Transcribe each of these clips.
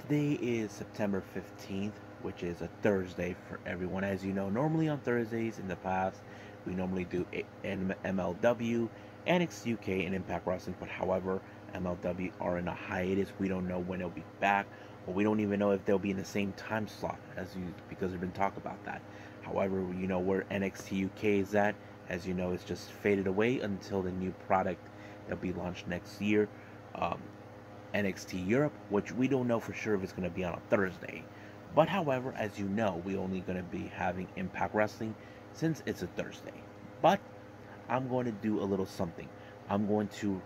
Today is September 15th, which is a Thursday for everyone. As you know, normally on Thursdays in the past, we normally do MLW, NXT UK, and Impact Wrestling. But however, MLW are in a hiatus. We don't know when they'll be back, or we don't even know if they'll be in the same time slot as you, because there's been talk about that. However, you know where NXT UK is at. As you know, it's just faded away until the new product that'll be launched next year. NXT Europe, which we don't know for sure if it's going to be on a Thursday. But however, as you know, we're only going to be having Impact Wrestling since it's a Thursday. But I'm going to do a little something. I'm going to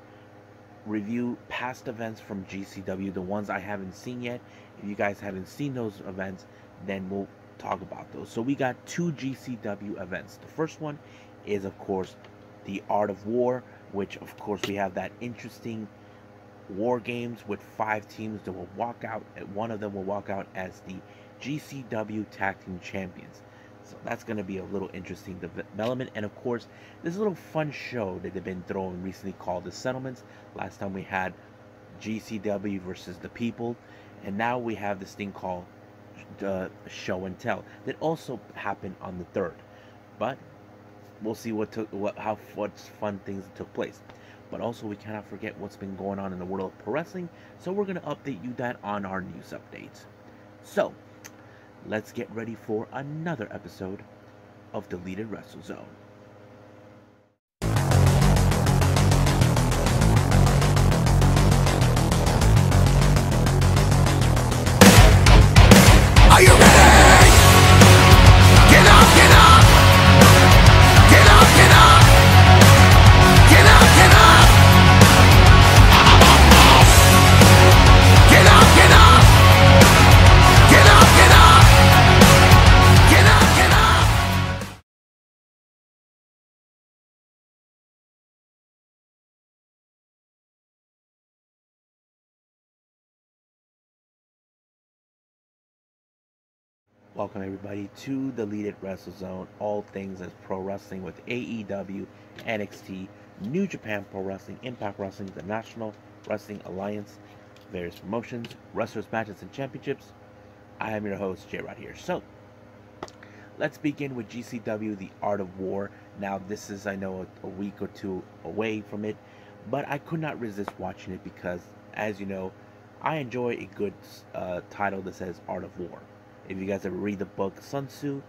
review past events from GCW, the ones I haven't seen yet. If you guys haven't seen those events, then we'll talk about those. So we got two GCW events. The first one is, of course, the Art of War, which, of course, we have that interesting war games with 5 teams that will walk out. One of them will walk out as the GCW Tag Team Champions. So that's going to be a little interesting development. And of course, this little fun show that they've been throwing recently called the Settlements. Last time we had GCW versus the People, and now we have this thing called Show and Tell that also happened on the 3rd. But we'll see what fun things took place. But also, we cannot forget what's been going on in the world of pro wrestling, so we're going to update you that on our news updates. So, let's get ready for another episode of Deleted Wrestle Zone. Are you ready? Get up, get up! Get up, get up! Get up, get up! Get up, get up! Get up, get up! Get up, get up! Welcome everybody to the Deleted Wrestle Zone, all things as pro wrestling with AEW, NXT, New Japan Pro Wrestling, Impact Wrestling, the National Wrestling Alliance, various promotions, wrestlers, matches, and championships. I am your host, J-Rod here. So, let's begin with GCW, The Art of War. Now, this is, I know, a week or two away from it, but I could not resist watching it because, as you know, I enjoy a good title that says Art of War. If you guys ever read the book Sun Tzu,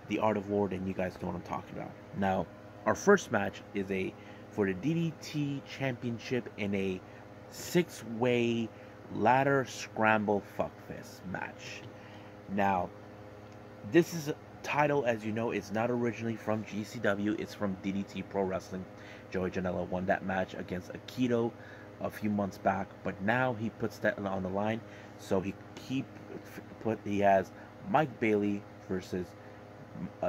The Art of War, then you guys know what I'm talking about. Now, our first match is for the DDT Championship in a 6-way ladder scramble fuckfest match. Now, this is a title, as you know, it's not originally from GCW, it's from DDT Pro Wrestling. Joey Janela won that match against Akito a few months back, but now he puts that on the line. So he has Mike Bailey versus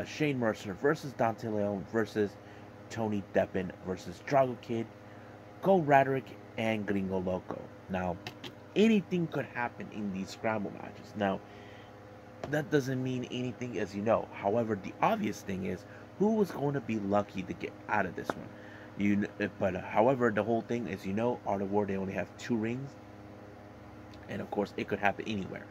Shane Mercer versus Dante Leon versus Tony Deppen versus Drago Kid, Go Radrick, and Gringo Loco. Now, anything could happen in these scramble matches. Now, that doesn't mean anything, as you know. However, the obvious thing is who was going to be lucky to get out of this one. However, the whole thing is, you know, Art of War, they only have 2 rings, and of course, it could happen anywhere.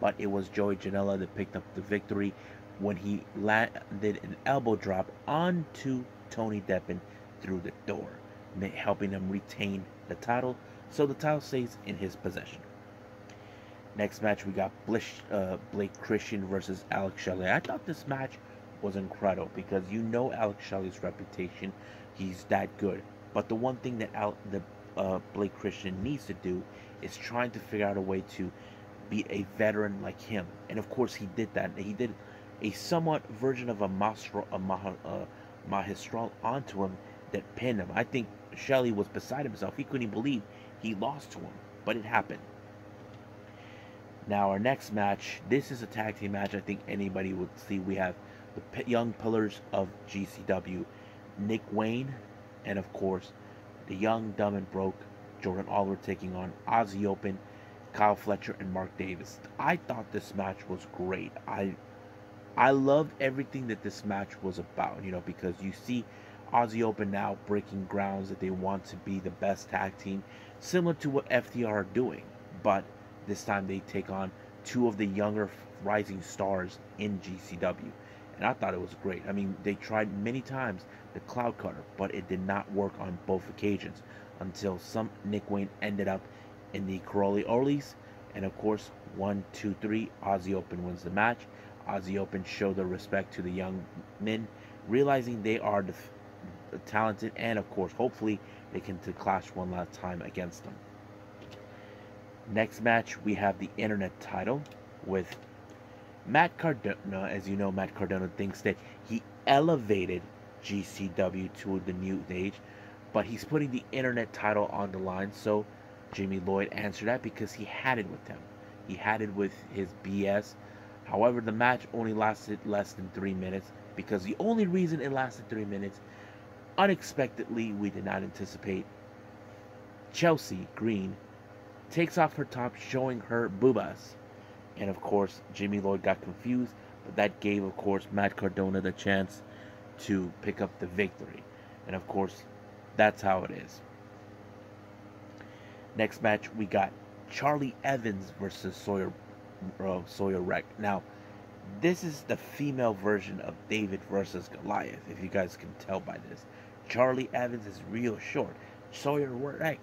But it was Joey Janela that picked up the victory when he landed an elbow drop onto Tony Deppen through the door, helping him retain the title, so the title stays in his possession. Next match, we got Blake Christian versus Alex Shelley. I thought this match was incredible because you know Alex Shelley's reputation. He's that good. But the one thing that Blake Christian needs to do is trying to figure out a way to beat a veteran like him. And of course he did that. He did a somewhat version of a Magistral onto him that pinned him. I think Shelley was beside himself. He couldn't believe he lost to him. But it happened. Now our next match, this is a tag team match I think anybody would see. We have the young pillars of GCW, Nick Wayne, and of course the young, dumb, and broke Jordan Oliver taking on Aussie Open, Kyle Fletcher, and Mark Davis. I thought this match was great. I loved everything that this match was about, you know, because you see Aussie Open now breaking grounds that they want to be the best tag team, similar to what FTR are doing. But This time they take on two of the younger rising stars in GCW. And I thought it was great. I mean, they tried many times the Cloud Cutter, but it did not work on both occasions until some Nick Wayne ended up in the Crowley Orleys. And of course, 1, 2, 3, Aussie Open wins the match. Aussie Open showed their respect to the young men, realizing they are talented, and of course, hopefully, they can clash one last time against them. Next match, we have the Internet title with Matt Cardona. As you know, Matt Cardona thinks that he elevated GCW to the new age, but he's putting the Internet title on the line. So Jimmy Lloyd answered that because he had it with him. He had it with his BS. However, the match only lasted less than 3 minutes, because the only reason it lasted 3 minutes, unexpectedly, we did not anticipate, Chelsea Green takes off her top, showing her boobas. And of course, Jimmy Lloyd got confused, but that gave, of course, Matt Cardona the chance to pick up the victory. And of course, that's how it is. Next match, we got Charlie Evans versus Sawyer Wreck. Now, this is the female version of David versus Goliath, if you guys can tell by this. Charlie Evans is real short. Sawyer Wreck,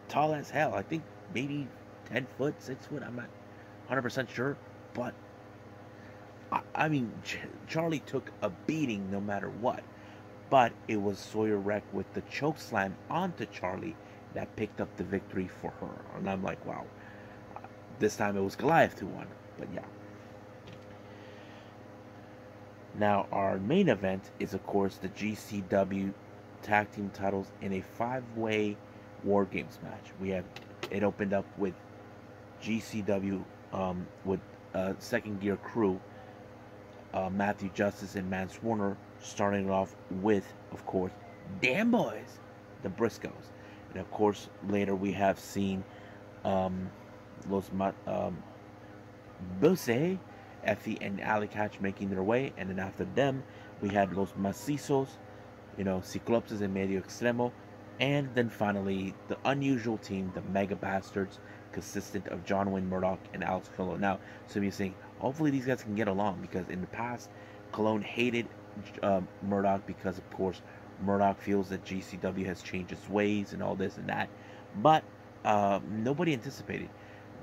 tall as hell. I think maybe 10 foot, 6 foot. I'm not 100% sure. But, I mean, Charlie took a beating no matter what. But it was Sawyer Wreck with the choke slam onto Charlie that picked up the victory for her. And I'm like, wow. This time it was Goliath who won. But yeah. Now, our main event is, of course, the GCW Tag Team titles in a 5-way War Games match. It opened up with GCW with Second Gear Crew, Matthew Justice and Mance Warner, starting it off with, of course, Damn Boys, the Briscoes. And of course, later we have seen Los Buse, Effie and Alley Catch making their way, and then after them we had Los Macizos, Ciclopes and Medio Extremo, and then finally the unusual team, the Mega Bastards, consistent of John Wayne Murdoch and Alex Colon. Now, some of you saying, hopefully these guys can get along, because in the past, Colon hated Murdoch because, of course, Murdoch feels that GCW has changed its ways and all this and that. But nobody anticipated.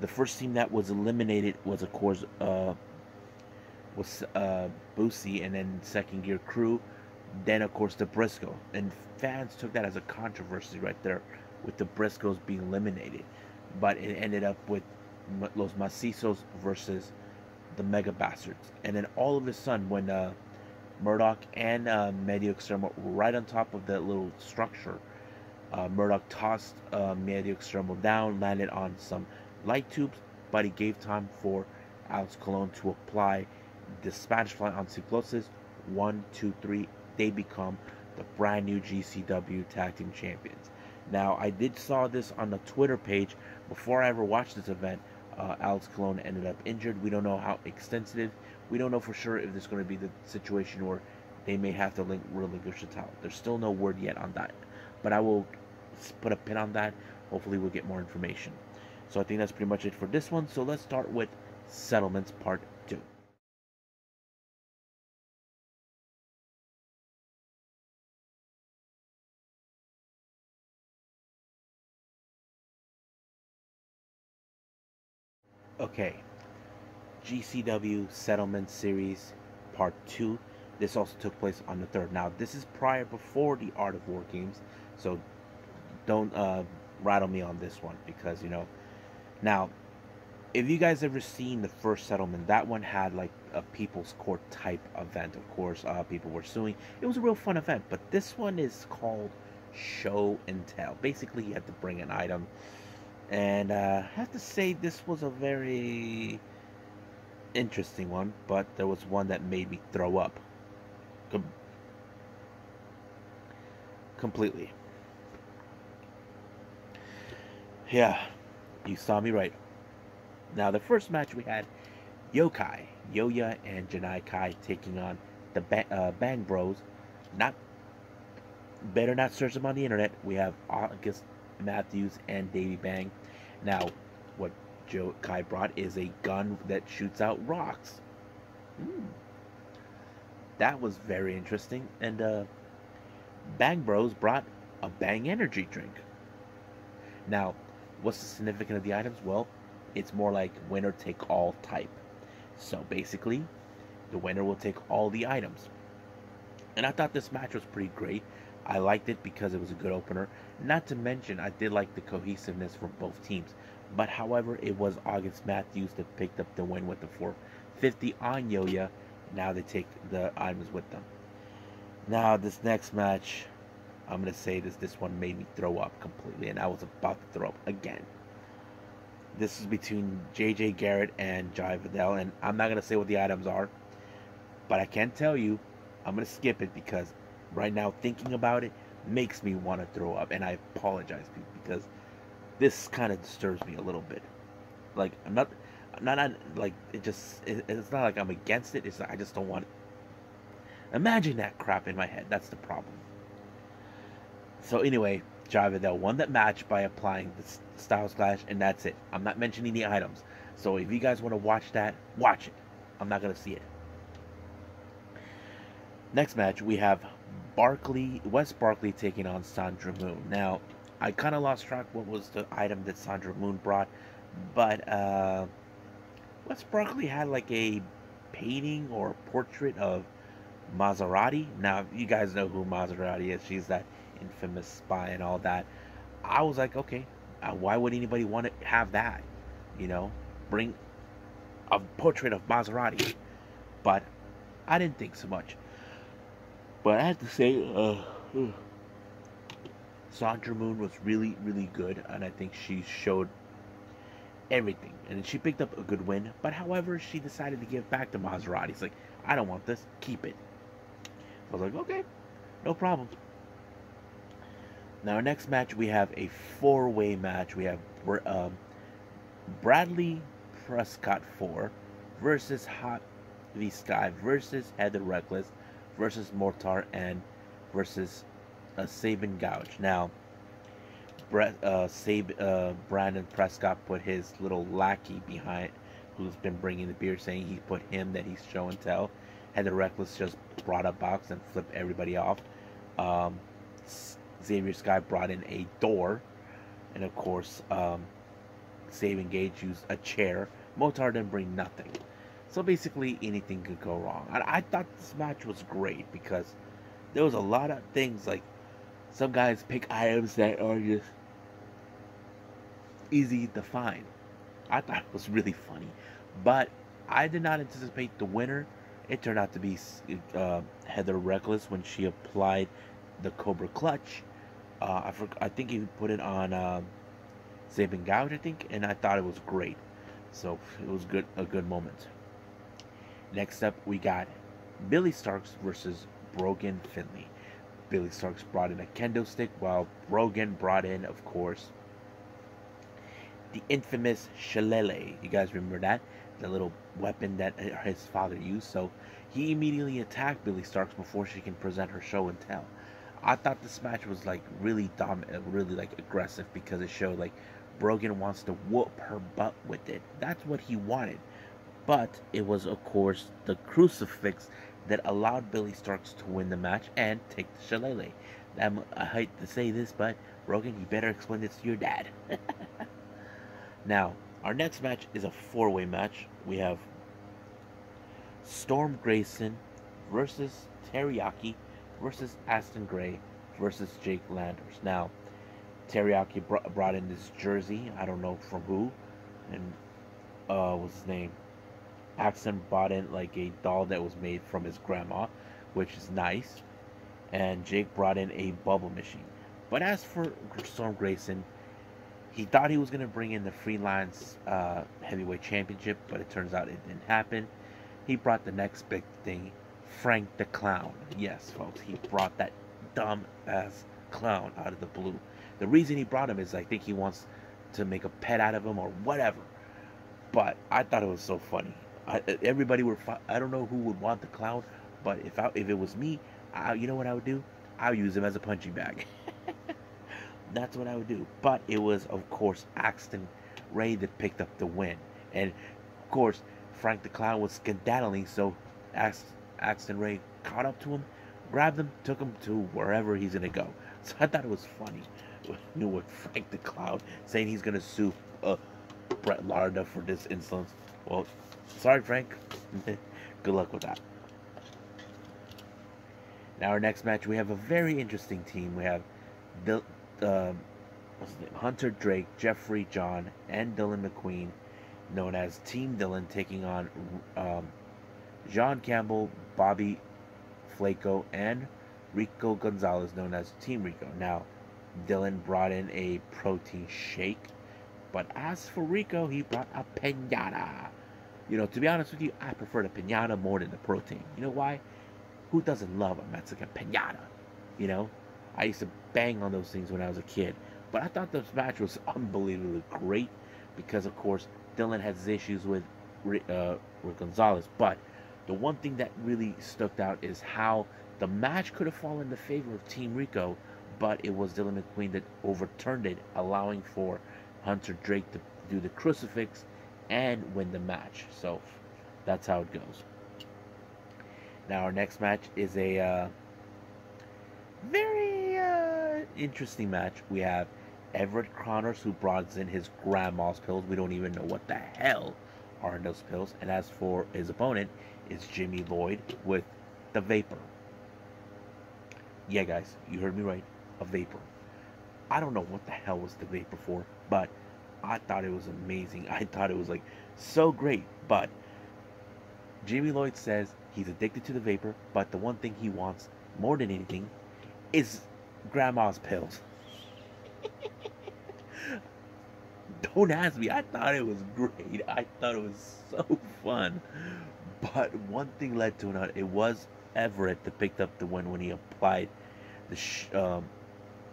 The first team that was eliminated was, of course, Boosie, and then Second Gear Crew. Then, of course, the Briscoe. And fans took that as a controversy right there, with the Briscoes being eliminated. But it ended up with Los Macizos versus the Mega Bastards. And then all of a sudden, when Murdoch and Medio Extremo were right on top of that little structure, Murdoch tossed Medio Extremo down, landed on some light tubes, but he gave time for Alex Colon to apply the Spanish Fly on Cicloses. 1, 2, 3, they become the brand new GCW Tag Team Champions. Now, I did saw this on the Twitter page before I ever watched this event. Alex Colon ended up injured. We don't know how extensive. We don't know for sure if this is going to be the situation where they may have to relinquish the title. There's still no word yet on that, but I will put a pin on that. Hopefully we'll get more information. So I think that's pretty much it for this one. So let's start with Settlements Part 2. Okay, GCW Settlement Series Part 2. This also took place on the 3rd. Now, this is before the Art of War Games, so don't rattle me on this one, because, Now, if you guys ever seen the first Settlement, that one had like a People's Court type event. Of course, people were suing. It was a real fun event, but this one is called Show and Tell. Basically, you have to bring an item. And I have to say, this was a very interesting one, but there was one that made me throw up. Completely. Yeah, you saw me right. Now, the first match we had Yokai, Yoya, and Janai Kai taking on the Bang Bros. Better not search them on the internet. We have August Matthews and Davey Bang. Now, what Kai brought is a gun that shoots out rocks. That was very interesting. And Bang Bros brought a Bang energy drink. Now, what's the significance of the items? Well, it's more like winner take all type. So basically, the winner will take all the items. And I thought this match was pretty great. I liked it because it was a good opener. Not to mention, I did like the cohesiveness from both teams. But however, it was August Matthews that picked up the win with the 450 on Yoya. Now they take the items with them. Now this next match, I'm going to say this one made me throw up completely. And I was about to throw up again. This is between JJ Garrett and Jai Vidal. And I'm not going to say what the items are. But I can tell you, I'm going to skip it because right now thinking about it makes me want to throw up. And I apologize because this kind of disturbs me a little bit. Like, I'm not like, it's not like I'm against it. It's I just don't want it. Imagine that crap in my head. That's the problem. So anyway, Jai Vidal won that match by applying the Styles Clash, and that's it. I'm not mentioning the items. So if you guys want to watch that, watch it. I'm not going to see it. Next match, we have Wes Barkley taking on Sandra Moon. Now, I kind of lost track what was the item that Sandra Moon brought, but Wes Barkley had like a painting or portrait of Maserati. Now, you guys know who Maserati is. She's that infamous spy and all that. I was like, okay, why would anybody want to have that? You know, bring a portrait of Maserati. But I didn't think so much. But I have to say, Sandra Moon was really, really good, and I think she showed everything. And she picked up a good win, but however, she decided to give back to Maserati. It's like, I don't want this, keep it. So I was like, okay, no problem. Now, our next match, we have a four-way match. We have Bradley Prescott 4 versus Hot V Sky versus Heather Reckless versus Mortar and versus Sabin Gouge. Now, Brandon Prescott put his little lackey behind, who's been bringing the beer, saying he put him that he's show and tell. Heather Reckless just brought a box and flipped everybody off. Xavier Sky brought in a door, and of course, Sabin Gage used a chair. Motar didn't bring nothing. So basically, anything could go wrong. I thought this match was great because there was a lot of things, like some guys pick items that are just easy to find. I thought it was really funny, but I did not anticipate the winner. It turned out to be Heather Reckless when she applied the Cobra Clutch. I think he put it on Sabin Gouge, I think, and I thought it was great. So it was a good moment. Next up, we got Billy Starks versus Brogan Finley. Billy Starks brought in a kendo stick, while Brogan brought in, of course, the infamous shillelagh. You guys remember that? The little weapon that his father used. So he immediately attacked Billy Starks before she can present her show and tell. I thought this match was like really really like aggressive, because it showed like Brogan wants to whoop her butt with it. That's what he wanted. But it was, of course, the crucifix that allowed Billy Starks to win the match and take the shillelagh. I hate to say this, but Brogan, you better explain this to your dad. Now, our next match is a four-way match. We have Storm Grayson versus Teriyaki versus Aston Gray versus Jake Landers. Now, Teriyaki brought in this jersey. I don't know from who. And what's his name? Axon bought in like a doll that was made from his grandma, which is nice. And Jake brought in a bubble machine. But as for Storm Grayson, he thought he was going to bring in the Freelance Heavyweight Championship, but it turns out it didn't happen. He brought the next big thing, Frank the Clown. Yes, folks, he brought that dumb-ass clown out of the blue. The reason he brought him is I think he wants to make a pet out of him or whatever. But I thought it was so funny. Everybody I don't know who would want the clown, but if it was me, you know what I would do? I would use him as a punching bag. That's what I would do. But it was, of course, Axton Ray that picked up the win. And of course, Frank the Clown was skedaddling, so Axton Ray caught up to him, grabbed him, took him to wherever he's gonna go. So I thought it was funny. With Frank the Clown saying he's gonna sue Brett Larda for this insolence. Well, sorry, Frank. Good luck with that. Now our next match, we have a very interesting team. We have Hunter Drake, Jeffrey John, and Dylan McQueen, known as Team Dylan, taking on John Campbell, Bobby Flaco, and Rico Gonzalez, known as Team Rico. Now, Dylan brought in a protein shake, but as for Rico, he brought a piñata. You know, to be honest with you, I prefer the piñata more than the protein. You know why? Who doesn't love a Mexican piñata? You know, I used to bang on those things when I was a kid. But I thought this match was unbelievably great because, of course, Dylan has issues with Gonzalez. But the one thing that really stuck out is how the match could have fallen in the favor of Team Rico, but it was Dylan McQueen that overturned it, allowing for Hunter Drake to do the crucifix and win the match. So that's how it goes. Now our next match is a very interesting match. We have Everett Connors, who brought in his grandma's pills. We don't even know what the hell are in those pills. And as for his opponent, is Jimmy Lloyd with the Vapor. Yeah, guys, you heard me right. A Vapor. I don't know what the hell was the Vapor for, but I thought it was amazing. I thought it was like so great. But Jimmy Lloyd says he's addicted to the Vapor, but the one thing he wants more than anything is grandma's pills. Don't ask me. I thought it was great. I thought it was so fun. But one thing led to another. It was Everett that picked up the win when he applied the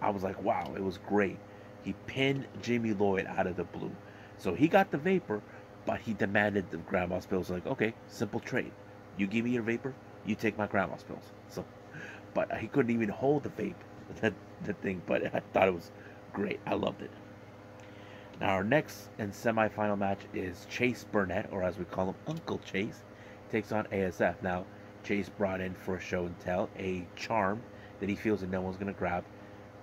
I was like, wow, it was great. He pinned Jimmy Lloyd out of the blue. So he got the Vapor, but he demanded the grandma's pills. Like, okay, simple trade. You give me your Vapor, you take my grandma's pills. So, but he couldn't even hold the vape, the thing. But I thought it was great. I loved it. Now our next and semi-final match is Chase Burnett, or as we call him, Uncle Chase, takes on ASF. Now, Chase brought in for a show and tell a charm that he feels that no one's going to grab.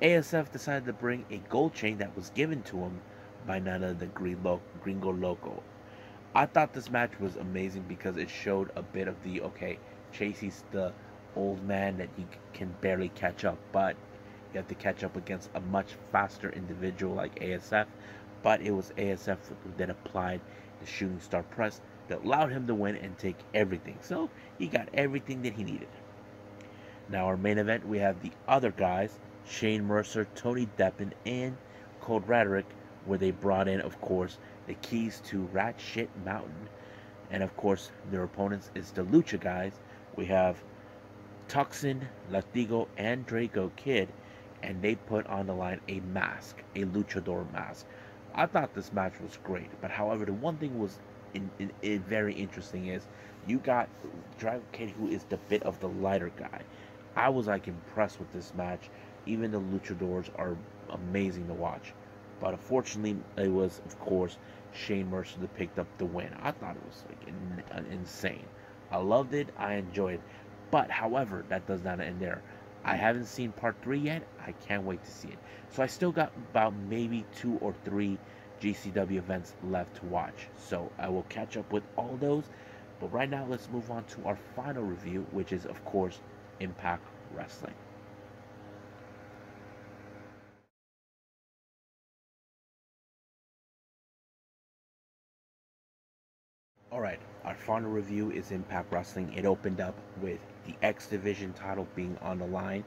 ASF decided to bring a gold chain that was given to him by none other than Gringo Loco. I thought this match was amazing because it showed a bit of the, okay, Chase, he's the old man that he can barely catch up, but you have to catch up against a much faster individual like ASF. But it was ASF that applied the shooting star press that allowed him to win and take everything. So he got everything that he needed. Now our main event, we have the other guys, Shane Mercer, Tony Deppen, and Cold Rhetoric, where they brought in, of course, the keys to Rat Shit Mountain. And of course, their opponents is the Lucha guys. We have Tuxin, Latigo, and Draco Kid, and they put on the line a mask, a luchador mask. I thought this match was great, but however, the one thing was very interesting is you got Dragon Kid, who is the bit of the lighter guy. I was like impressed with this match. Even the luchadors are amazing to watch, but unfortunately, it was of course Shane Mercer that picked up the win. I thought it was like insane. I loved it. I enjoyed it, but however, that does not end there. I haven't seen part 3 yet. I can't wait to see it. So I still got about maybe 2 or 3 GCW events left to watch. So I will catch up with all those. But right now, let's move on to our final review, which is, of course, Impact Wrestling. Alright, our final review is Impact Wrestling. It opened up with the X Division title being on the line.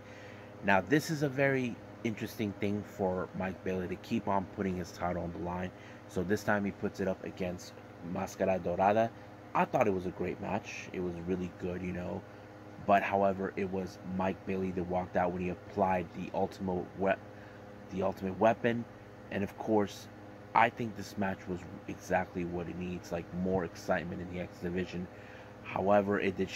Now, this is a very interesting thing for Mike Bailey to keep on putting his title on the line. So this time he puts it up against Máscara Dorada. I thought it was a great match. It was really good, you know. But however, it was Mike Bailey that walked out when he applied the ultimate weapon. And of course, I think this match was exactly what it needs, like more excitement in the X Division. However, it did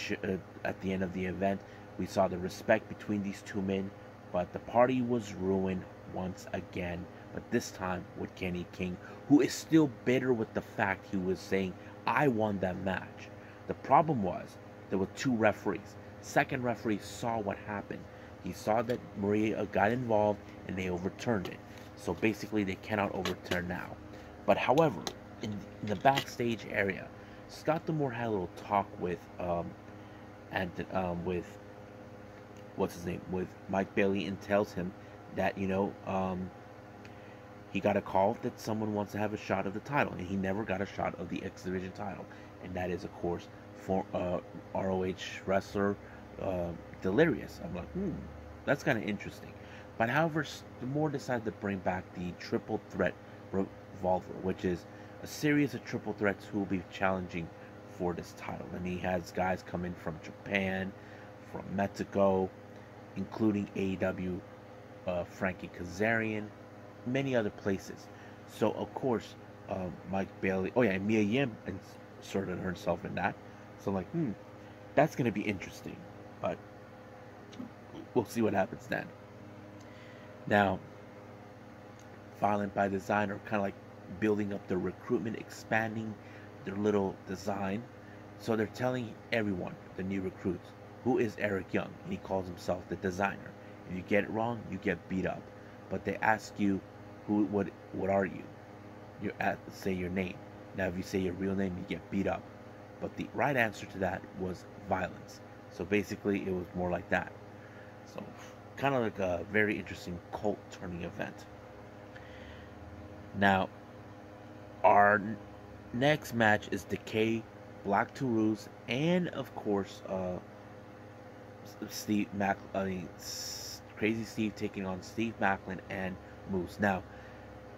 at the end of the event, we saw the respect between these two men, but the party was ruined once again but this time with Kenny King, who is still bitter with the fact he was saying, I won that match. The problem was, there were two referees. Second referee saw what happened. He saw that Maria got involved and they overturned it. So basically they cannot overturn now. But however, in the backstage area, Scott D'Amore had a little talk with with what's his name, with Mike Bailey, and tells him that he got a call that someone wants to have a shot of the title, and he never got a shot of the X Division title, and that is of course for ROH wrestler Delirious. I'm like, that's kind of interesting. But however, D'Amore decided to bring back the Triple Threat Revolver, which is a series of triple threats who will be challenging for this title. And he has guys coming from Japan, from Mexico, including AEW, Frankie Kazarian, many other places. So of course, Mike Bailey, and Mia Yim inserted herself in that. So I'm like, that's gonna be interesting. But we'll see what happens then. Now, Violent by Design are kind of like building up their recruitment, expanding their little design. So they're telling everyone, the new recruits, who is Eric Young, and he calls himself the designer. If you get it wrong, you get beat up. But they ask you, what are you? You say your name. Now, if you say your real name, you get beat up. But the right answer to that was violence. So basically, it was more like that. So, kind of like a very interesting cult turning event. Now, our next match is Decay, Black Taurus, and of course, Crazy Steve taking on Steve Macklin and Moose. Now,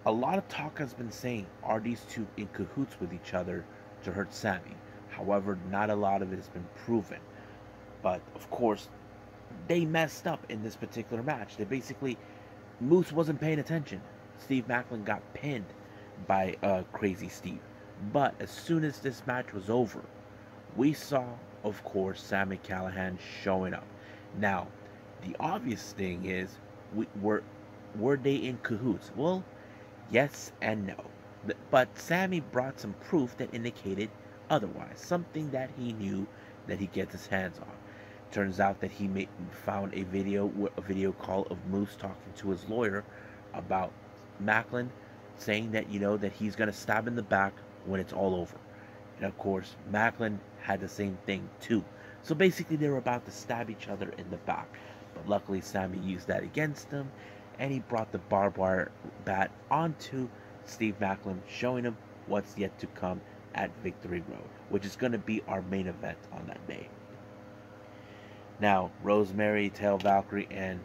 a lot of talk has been saying, are these two in cahoots with each other to hurt Sammy? However, not a lot of it has been proven. But of course, they messed up in this particular match. They basically, Moose wasn't paying attention. Steve Macklin got pinned by Crazy Steve. But as soon as this match was over, we saw, of course, Sami Callihan showing up. Now, the obvious thing is, were they in cahoots? Well, yes and no. But Sami brought some proof that indicated otherwise. Something that he knew that he gets his hands on. Turns out that he found a video call of Moose talking to his lawyer about Macklin, saying that that he's gonna stab in the back when it's all over. And of course, Macklin had the same thing too. So basically, they were about to stab each other in the back. But luckily, Sami used that against him, and he brought the barbed wire bat onto Steve Macklin, showing him what's yet to come at Victory Road, which is going to be our main event on that day. Now, Rosemary, Tail Valkyrie, and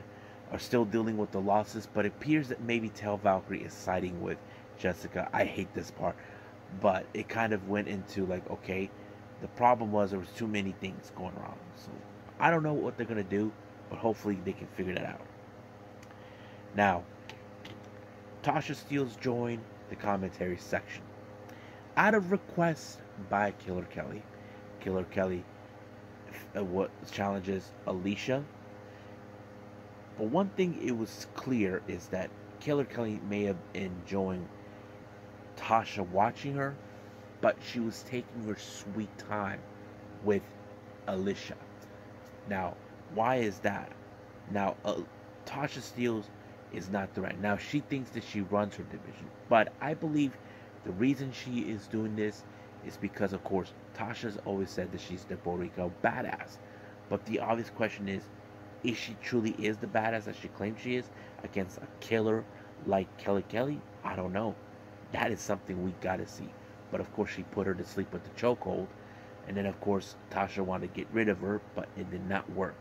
are still dealing with the losses, but it appears that maybe Tail Valkyrie is siding with Jessica. I hate this part, but it kind of went into like, okay, the problem was there was too many things going wrong. So I don't know what they're going to do, but hopefully they can figure that out. Now, Tasha Steelz joined the commentary section out of request by Killer Kelly. Killer Kelly what challenges Alicia. But one thing it was clear is that Killer Kelly may have been enjoying Tasha watching her, but she was taking her sweet time with Alicia. Now, why is that? Now, Tasha Steelz is not the right. Now, she thinks that she runs her division, but I believe the reason she is doing this is because, of course, Tasha's always said that she's the Puerto Rico badass. But the obvious question is she truly is the badass that she claims she is against a killer like Kelly Kelly? I don't know. That is something we gotta see. But of course, she put her to sleep with the chokehold, and then of course Tasha wanted to get rid of her, but it did not work.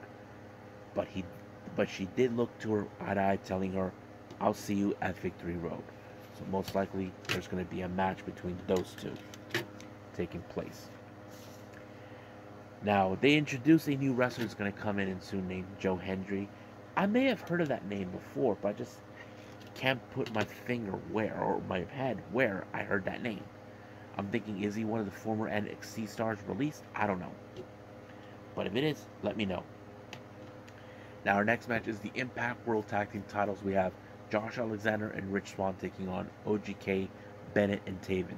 But she did look to her eye to eye, telling her, "I'll see you at Victory Road." So most likely, there's going to be a match between those two taking place. Now, they introduced a new wrestler who's going to come in and soon, named Joe Hendry. I may have heard of that name before, but I just can't put my finger where, or my head where I heard that name. I'm thinking, is he one of the former NXT stars released? I don't know. But if it is, let me know. Now, our next match is the Impact World Tag Team titles. We have Josh Alexander and Rich Swann taking on OGK, Bennett, and Taven.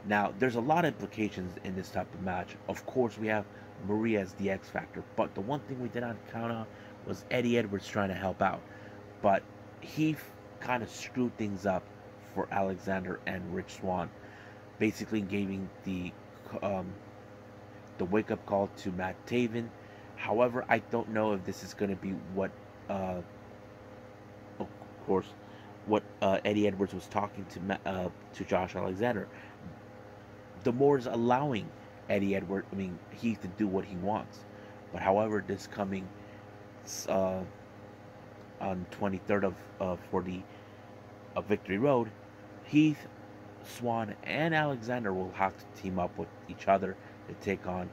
Now, there's a lot of implications in this type of match. Of course, we have Maria as the X Factor, but the one thing we did not count on was Eddie Edwards trying to help out. But he kind of screwed things up for Alexander and Rich Swann, basically giving the wake-up call to Matt Taven. However, I don't know if this is going to be what, of course, what Eddie Edwards was talking to Josh Alexander. The more is allowing Heath to do what he wants. But however, this coming on 23rd for the Victory Road, Heath, Swann, and Alexander will have to team up with each other to take on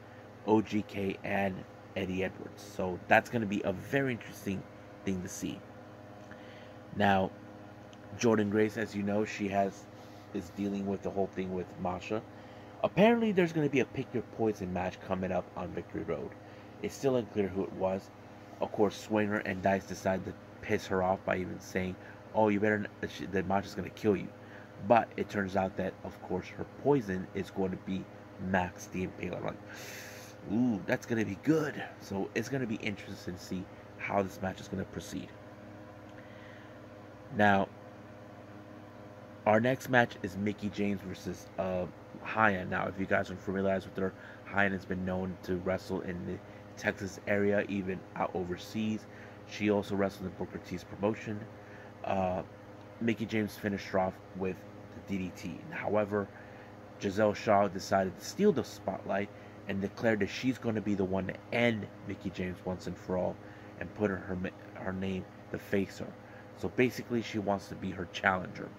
OGK and Eddie Edwards. So that's going to be a very interesting thing to see. Now, Jordan Grace, as you know, is dealing with the whole thing with Masha. Apparently, there's going to be a Pick Your Poison match coming up on Victory Road. It's still unclear who it was. Of course, Swinger and Dice decided to piss her off by even saying, "Oh, you better," that Masha's going to kill you. But it turns out that, of course, her poison is going to be Max the Impaler. Like, ooh, that's going to be good. So it's going to be interesting to see how this match is going to proceed. Now, our next match is Mickie James versus Hyan. Now, if you guys are familiarized with her, Hyan has been known to wrestle in the Texas area, even out overseas. She also wrestled in Booker T's promotion. Mickie James finished her off with the DDT. However, Giselle Shaw decided to steal the spotlight and declared that she's going to be the one to end Mickie James once and for all and put her name to face her. So basically, she wants to be her challenger.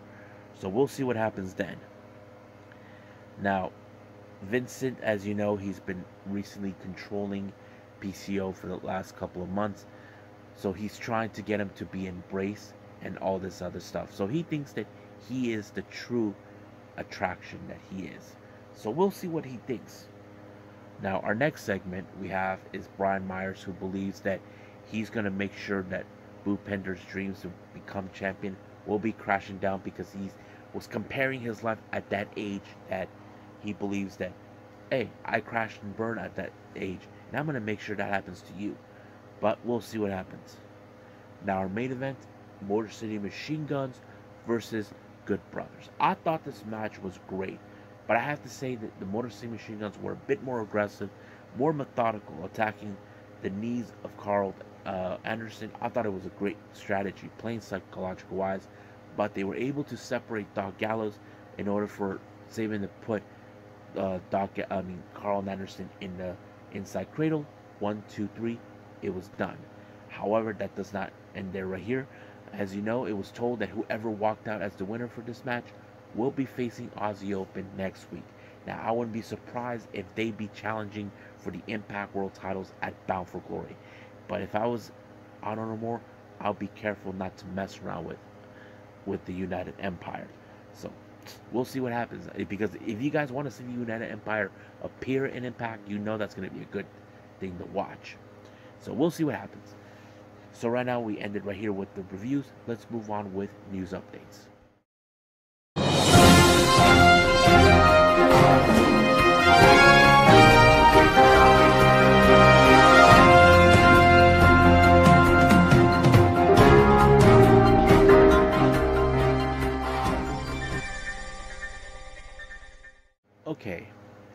So we'll see what happens then. Now, Vincent, as you know, he's been recently controlling PCO for the last couple of months. So he's trying to get him to be embraced and all this other stuff. So he thinks that he is the true attraction that he is. So we'll see what he thinks. Now, our next segment we have is Brian Myers, who believes that he's going to make sure that Boo Pender's dreams to become champion will be crashing down, because he was comparing his life at that age that he believes that, hey, I crashed and burned at that age, and I'm going to make sure that happens to you. But we'll see what happens. Now, our main event, Motor City Machine Guns versus Good Brothers. I thought this match was great, but I have to say that the Motor City Machine Guns were a bit more aggressive, more methodical, attacking the knees of Carl Anderson. I thought it was a great strategy, playing psychological wise, but they were able to separate Doc Gallows in order for Saban to put Carl Anderson in the inside cradle. 1, 2, 3, it was done. However, that does not end there right here. As you know, it was told that whoever walked out as the winner for this match will be facing Aussie Open next week. Now, I wouldn't be surprised if they be challenging for the Impact World titles at Bound for Glory. But if I was Honor More, I'll be careful not to mess around with the United Empire. So we'll see what happens. Because if you guys want to see the United Empire appear in Impact, you know that's going to be a good thing to watch. So we'll see what happens. So right now we ended right here with the reviews. Let's move on with news updates. Okay,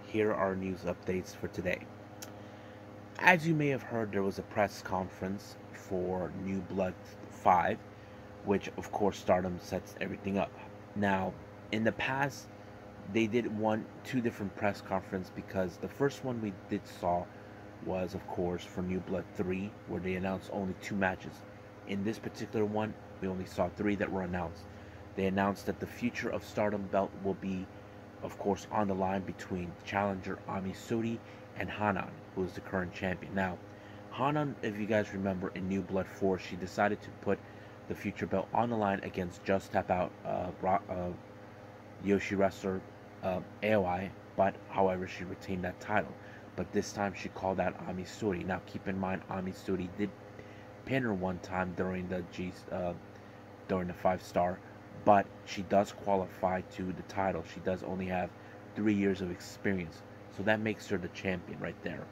here are news updates for today. As you may have heard, there was a press conference for New Blood 5, which of course Stardom sets everything up. Now, in the past, they did two different press conferences, because the first one we saw was, of course, for New Blood 3, where they announced only 2 matches. In this particular one, we only saw 3 that were announced. They announced that the future of Stardom belt will be, of course, on the line between challenger Ami Sourei and Hanan, who is the current champion. Now, Hanan, if you guys remember, in New Blood 4, she decided to put the future belt on the line against Just Tap Out Yoshi wrestler AOI, but however, she retained that title. But this time she called out Ami Sourei. Now, keep in mind, Ami Sourei did pin her one time during the during the 5-star, but she does qualify to the title. She does only have 3 years of experience, so that makes her the champion right there.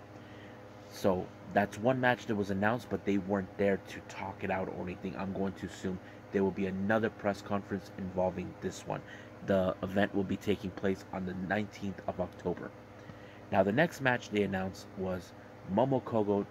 So that's one match that was announced, but they weren't there to talk it out or anything. I'm going to assume there will be another press conference involving this one. The event will be taking place on the 19th of October. Now, the next match they announced was Momo Kogo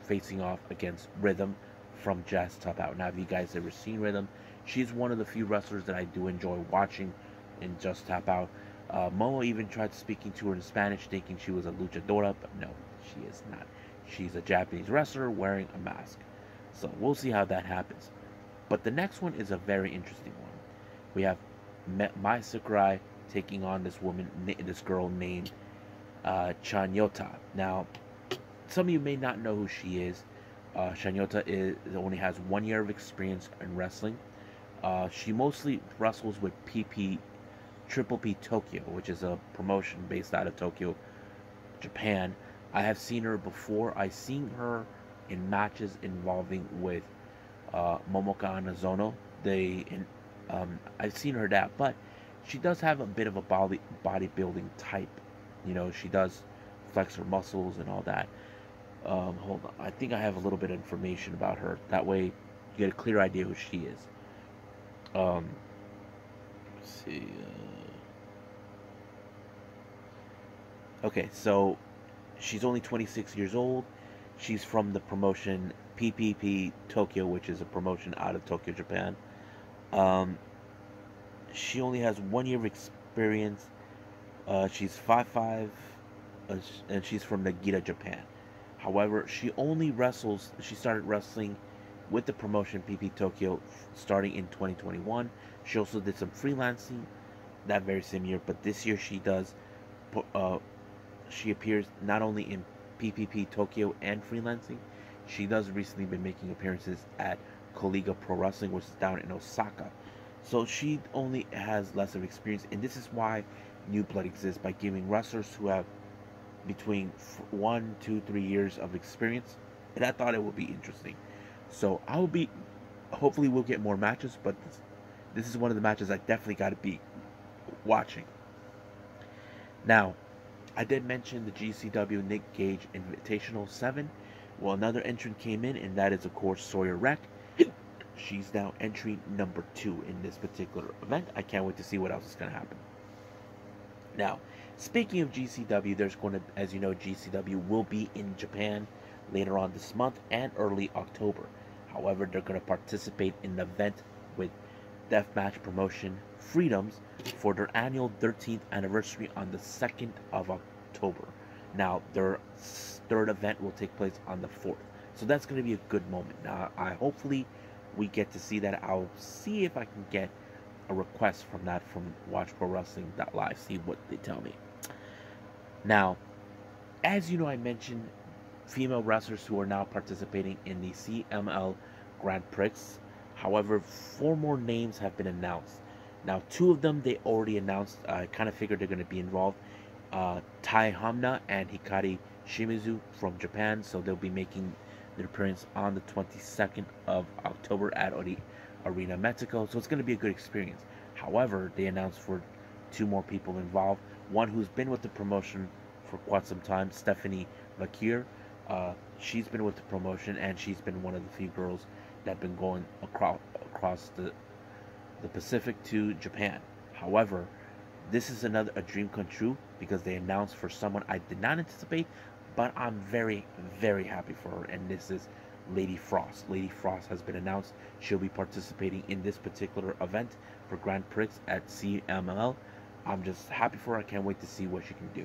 facing off against Rhythm from Jazz Top Out. Now, if you guys ever seen Rhythm, she's one of the few wrestlers that I do enjoy watching in Just Tap Out. Momo even tried speaking to her in Spanish, thinking she was a luchadora, but no, she is not. She's a Japanese wrestler wearing a mask. So we'll see how that happens. But the next one is a very interesting one. We have Mai Sakurai taking on this girl named Chanyota. Now, some of you may not know who she is. Chanyota only has 1 year of experience in wrestling. She mostly wrestles with Triple P Tokyo, which is a promotion based out of Tokyo, Japan. I have seen her before. I've seen her in matches involving with Momoka Anazono. I've seen her that, but she does have a bit of a bodybuilding type. You know, she does flex her muscles and all that. Hold on. I think I have a little bit of information about her. That way, you get a clear idea who she is. Let's see. Okay, so she's only 26 years old. She's from the promotion PPP Tokyo, which is a promotion out of Tokyo, Japan. She only has 1 year of experience. She's 5'5", and she's from Nagita, Japan. However, she started wrestling with the promotion PP Tokyo starting in 2021. She also did some freelancing that very same year, but this year she appears not only in PPP Tokyo and freelancing. She does recently been making appearances at Colliga Pro Wrestling, which is down in Osaka. So she only has less of experience, and this is why New Blood exists, by giving wrestlers who have between 1, 2, 3 years of experience. And I thought it would be interesting. So hopefully we'll get more matches, but this is one of the matches I definitely got to be watching. Now, I did mention the GCW Nick Gage Invitational 7. Well, another entrant came in, and that is, of course, Sawyer Wreck. She's now entry number 2 in this particular event. I can't wait to see what else is going to happen. Now, speaking of GCW, there's going to, as you know, GCW will be in Japan later on this month and early October. However, they're going to participate in the event with Deathmatch Promotion Freedoms for their annual 13th anniversary on the 2nd of October. Now, their third event will take place on the 4th. So that's going to be a good moment. Now, hopefully we get to see that. I'll see if I can get a request from WatchProWrestling.live, see what they tell me. Now, as you know, I mentioned female wrestlers who are now participating in the CML Grand Prix. However, 4 more names have been announced. Now, 2 of them they already announced. I kind of figured they're going to be involved. Tai Hamna and Hikari Shimizu from Japan, so they'll be making their appearance on the 22nd of October at Arena Mexico, so it's going to be a good experience. However, they announced for 2 more people involved. One who's been with the promotion for quite some time, Stephanie Vakir. She's been with the promotion, and she's been one of the few girls that have been going across the Pacific to Japan. However, this is a dream come true, because they announced for someone I did not anticipate, but I'm very, very happy for her, and this is Lady Frost. Lady Frost has been announced. She'll be participating in this particular event for Grand Prix at CMLL. I'm just happy for her. I can't wait to see what she can do.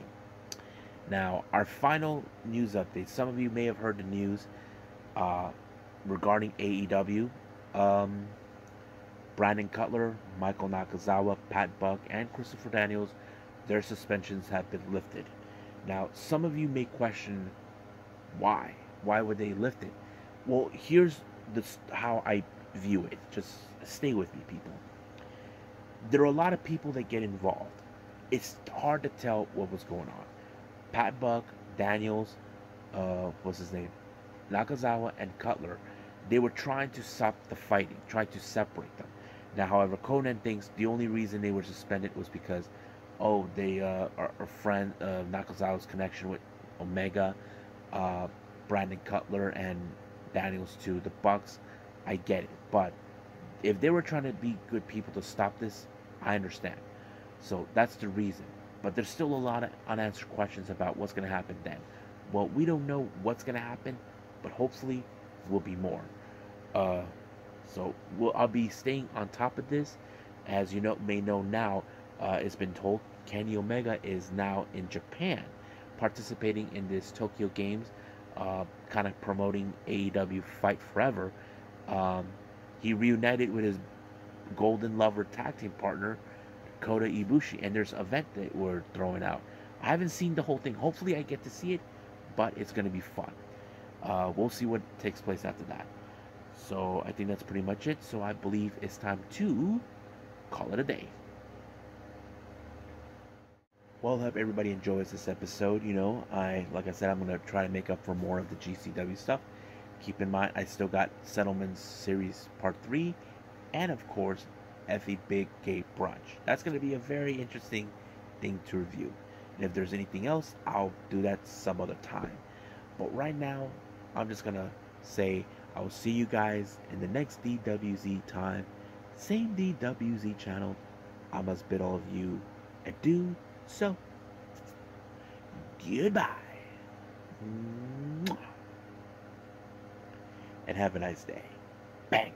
Now, our final news update. Some of you may have heard the news regarding AEW. Brandon Cutler, Michael Nakazawa, Pat Buck, and Christopher Daniels, their suspensions have been lifted. Now, some of you may question why. Why would they lift it? Well, here's how I view it. Just stay with me, people. There are a lot of people that get involved. It's hard to tell what was going on. Pat Buck, Daniels, what's his name? Nakazawa, and Cutler, They were trying to stop the fighting, trying to separate them. Now, however, Conan thinks the only reason they were suspended was because, oh, they are friend Nakazawa's connection with Omega, uh, Brandon Cutler, and Daniels to the Bucks. I get it, but if they were trying to be good people to stop this, I understand. So that's the reason. But there's still a lot of unanswered questions about what's going to happen then. Well, we don't know what's going to happen, but hopefully will be more. Uh, I'll be staying on top of this. As you may know now, it's been told Kenny Omega is now in Japan, participating in this Tokyo Games, kind of promoting AEW Fight Forever. Um, he reunited with his Golden Lover tag team partner Kota Ibushi, and there's an event that we're throwing out. I haven't seen the whole thing. Hopefully, I get to see it, but it's going to be fun. We'll see what takes place after that. So I think that's pretty much it. So I believe it's time to call it a day. Well, I hope everybody enjoys this episode. Like I said, I'm gonna try to make up for more of the GCW stuff. Keep in mind, I still got Settlements Series Part 3, and of course, Effie Big Gay Brunch. That's gonna be a very interesting thing to review. And if there's anything else, I'll do that some other time. But right now, I'm just gonna say I will see you guys in the next DWZ time. Same DWZ channel. I must bid all of you adieu. So, goodbye. And have a nice day. Bang.